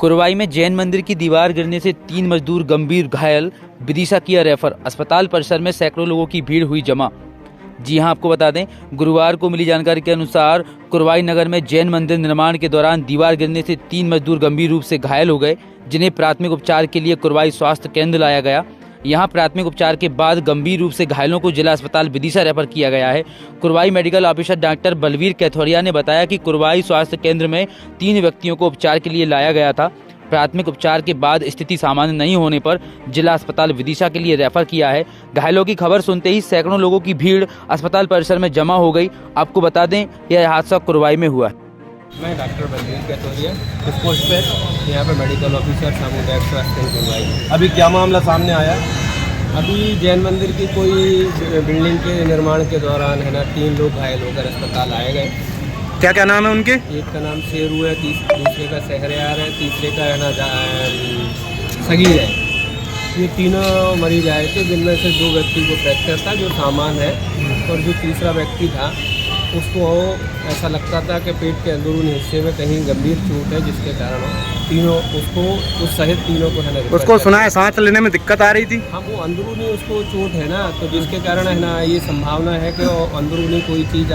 कुरवाई में जैन मंदिर की दीवार गिरने से 3 मजदूर गंभीर घायल, विदिशा किया रेफर। अस्पताल परिसर में सैकड़ों लोगों की भीड़ हुई जमा। जी हां, आपको बता दें, गुरुवार को मिली जानकारी के अनुसार कुरवाई नगर में जैन मंदिर निर्माण के दौरान दीवार गिरने से 3 मजदूर गंभीर रूप से घायल हो गए, जिन्हें प्राथमिक उपचार के लिए कुरवाई स्वास्थ्य केंद्र लाया गया। यहां प्राथमिक उपचार के बाद गंभीर रूप से घायलों को जिला अस्पताल विदिशा रेफर किया गया है। Kurwai medical officer doctor Balvir Kathoria ने बताया कि कुरवाई स्वास्थ्य केंद्र में 3 व्यक्तियों को उपचार के लिए लाया गया था। प्राथमिक उपचार के बाद स्थिति सामान्य नहीं होने पर जिला अस्पताल विदिशा के लिए रेफर किया है। घायलों की खबर सुनते ही सैकड़ों लोगों की भीड़ अस्पताल परिसर में जमा हो गई। आपको बता दें, यह हादसा कुरवाई में हुआ। मैं डॉक्टर बलवीर कैथोरिया, इस पोस्ट पे यहाँ पे मेडिकल ऑफिसर सामुदायिक स्वास्थ्य कुरवाई। अभी क्या मामला सामने आया? अभी जैन मंदिर की कोई बिल्डिंग के निर्माण के दौरान है ना 3 लोग घायल होकर अस्पताल आए गए। क्या क्या नाम है उनके? एक का नाम शेरू है, दूसरे का शहरयार है, तीसरे का है ना सगीर है। ये तीनों मरीज आए थे, जिनमें से 2 व्यक्ति को फ्रैक्चर था जो सामान है, और जो तीसरा व्यक्ति था उसको ऐसा लगता था कि पेट के अंदरूनी हिस्से में कहीं गंभीर चोट है, जिसके कारण तीनों उसको उस सहित तीनों को है ना उसको सुना है सांस लेने में दिक्कत आ रही थी। हाँ, वो अंदरूनी उसको चोट है ना, तो जिसके कारण है ना ये संभावना है कि अंदरूनी कोई चीज़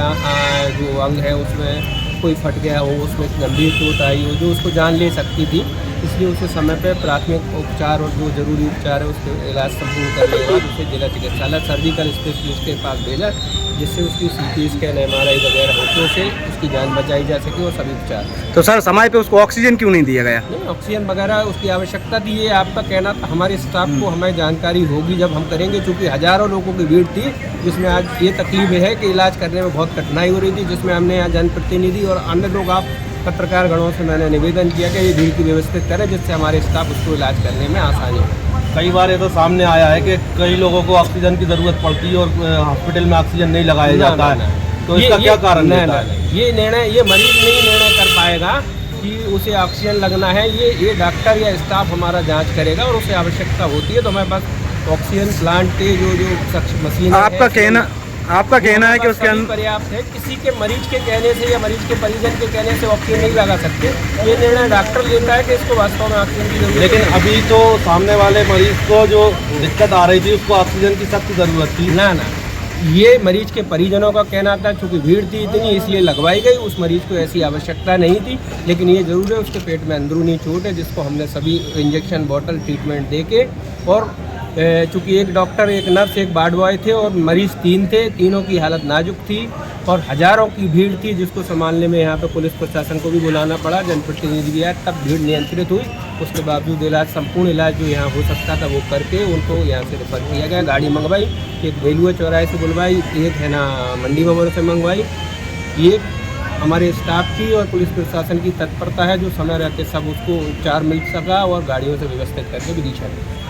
जो अंग है उसमें कोई फट गया हो, उसमें गंभीर चोट आई हो जो उसको जान ले सकती थी। इसलिए उसे समय पर प्राथमिक उपचार और जो जरूरी उपचार है उसके इलाज संपूर्ण करने के बाद उसे जिला चिकित्सालय सर्जिकल स्पेशलिस्ट के पास भेजा, जिससे उसकी CT स्कैन MRI वगैरह होते से उसकी जान बचाई जा सके और सभी उपचार। तो सर, समय पे उसको ऑक्सीजन क्यों नहीं दिया गया? नहीं, ऑक्सीजन वगैरह उसकी आवश्यकता थी, ये आपका कहना था। हमारे स्टाफ को हमें जानकारी होगी जब हम करेंगे, क्योंकि हज़ारों लोगों की भीड़ थी, जिसमें आज ये तकलीफ है कि इलाज करने में बहुत कठिनाई हो रही थी, जिसमें हमने यहाँ जनप्रतिनिधि और अन्य लोग आप पत्रकार गणों से मैंने निवेदन किया कि ये भीड़ की व्यवस्थित करें, जिससे हमारे स्टाफ उसको इलाज करने में आसानी हो। कई बार ये तो सामने आया है कि कई लोगों को ऑक्सीजन की ज़रूरत पड़ती है और हॉस्पिटल में ऑक्सीजन नहीं लगाया जाता है, तो इसका क्या कारण है? ये निर्णय ये मरीज नहीं निर्णय कर पाएगा कि उसे ऑक्सीजन लगना है। ये डॉक्टर या स्टाफ हमारा जांच करेगा, और उसे आवश्यकता होती है तो हमें बस ऑक्सीजन प्लांट के जो मशीन आपका कहना है कि उसके अंदर पर्याप्त है। किसी के मरीज के कहने से या मरीज के परिजन के कहने से ऑक्सीजन नहीं लगा सकते। ये निर्णय डॉक्टर लेता है कि इसको वास्तव में ऑक्सीजन की जरूरत। लेकिन अभी तो सामने वाले मरीज को जो दिक्कत आ रही थी उसको ऑक्सीजन की सख्त जरूरत थी। ना, ये मरीज के परिजनों का कहना था, चूँकि भीड़ थी इतनी इसलिए लगवाई गई। उस मरीज को ऐसी आवश्यकता नहीं थी, लेकिन ये जरूर है उसके पेट में अंदरूनी चोट है, जिसको हमने सभी इंजेक्शन बॉटल ट्रीटमेंट दे के, और चूँकि एक डॉक्टर, एक नर्स, एक वार्ड बॉय थे और मरीज 3 थे, तीनों की हालत नाजुक थी और हज़ारों की भीड़ थी, जिसको संभालने में यहाँ पे पुलिस प्रशासन को भी बुलाना पड़ा, जनप्रतिनिधि भी आए, तब भीड़ नियंत्रित हुई। उसके बावजूद संपूर्ण इलाज जो यहाँ हो सकता था वो करके उनको यहाँ से रेफर किया गया। गाड़ी मंगवाई, एक बेलुआ चौराहे से बुलवाई, एक है ना मंडी मोड़ से मंगवाई। ये हमारे स्टाफ की और पुलिस प्रशासन की तत्परता है, जो समय रहते सब उसको उपचार मिल सका और गाड़ियों से व्यवस्थित करके विदिशा दी।